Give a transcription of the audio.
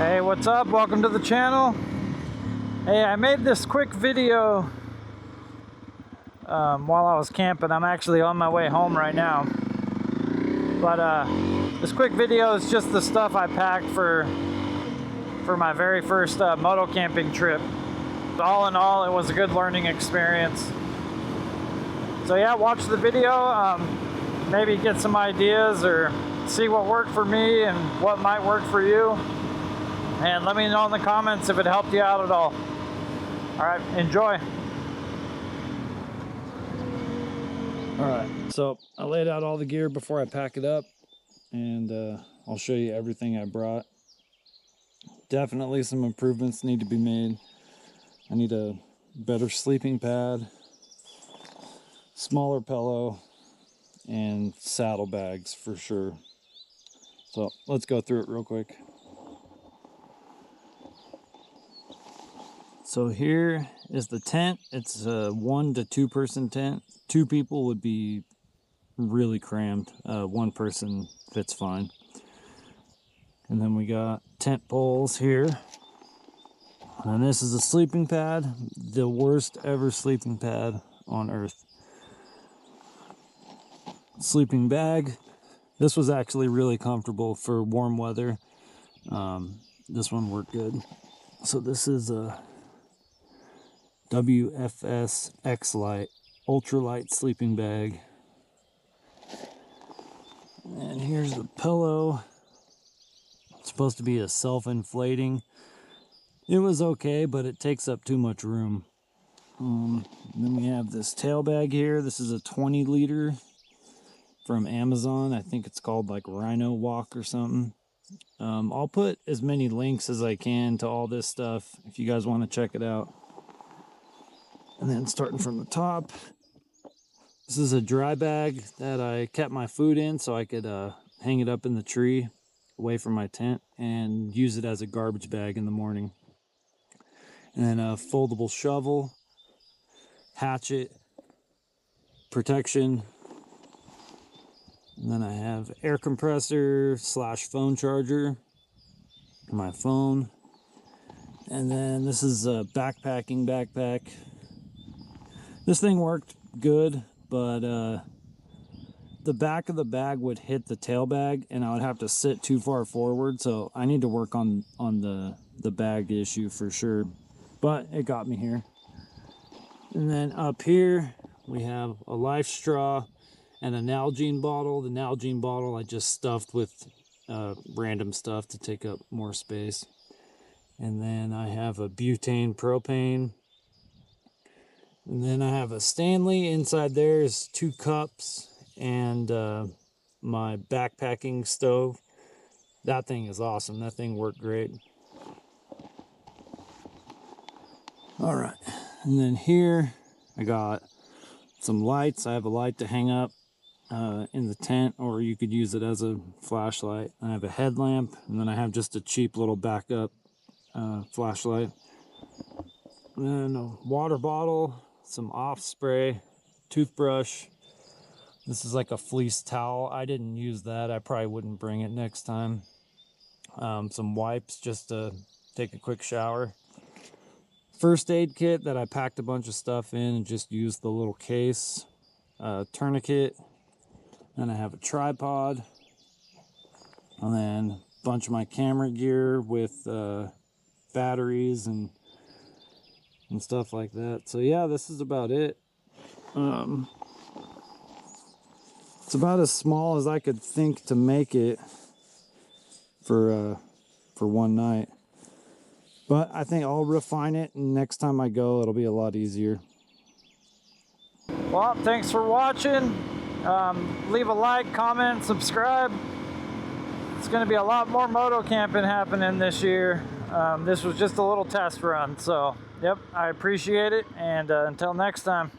Hey, what's up? Welcome to the channel. Hey, I made this quick video while I was camping. I'm actually on my way home right now. But this quick video is just the stuff I packed for my very first moto camping trip. All in all, it was a good learning experience. So yeah, watch the video, maybe get some ideas or see what worked for me and what might work for you. And let me know in the comments if it helped you out at all. All right, enjoy. All right, so I laid out all the gear before I pack it up, and I'll show you everything I brought. Definitely some improvements need to be made. I need a better sleeping pad, smaller pillow, and saddlebags for sure. So let's go through it real quick. So here is the tent. It's a 1 to 2 person tent. 2 people would be really crammed. 1 person fits fine. And then we got tent poles here. And this is a sleeping pad. The worst ever sleeping pad on earth. Sleeping bag. This was actually really comfortable for warm weather. This one worked good. So this is a WFS X-Lite ultralight sleeping bag. And here's the pillow. It's supposed to be a self-inflating. It was okay, but it takes up too much room. Then we have this tail bag here. This is a 20 liter from Amazon. I think it's called like Rhino Walk or something. I'll put as many links as I can to all this stuff if you guys want to check it out. And then starting from the top, this is a dry bag that I kept my food in so I could hang it up in the tree away from my tent and use it as a garbage bag in the morning. And then a foldable shovel, hatchet, protection. And then I have air compressor / phone charger for my phone. And then this is a backpacking backpack. This thing worked good, but the back of the bag would hit the tail bag and I would have to sit too far forward. So I need to work on the bag issue for sure, but it got me here. And then up here we have a life straw and a Nalgene bottle. The Nalgene bottle I just stuffed with random stuff to take up more space. And then I have a butane propane. And then I have a Stanley. Inside there is 2 cups and my backpacking stove. That thing is awesome. That thing worked great. All right. And then here I got some lights. I have a light to hang up in the tent, or you could use it as a flashlight. I have a headlamp, and then I have just a cheap little backup flashlight. And then a water bottle, some off spray, toothbrush. This is like a fleece towel. I didn't use that. I probably wouldn't bring it next time. Some wipes just to take a quick shower. First aid kit that I packed a bunch of stuff in and just used the little case. Tourniquet. Then I have a tripod. And then a bunch of my camera gear with batteries and stuff like that. So yeah, this is about it. It's about as small as I could think to make it for one night. But I think I'll refine it, and next time I go, it'll be a lot easier. Well, thanks for watching. Leave a like, comment, subscribe. It's going to be a lot more moto camping happening this year. This was just a little test run, so yep, I appreciate it, and until next time.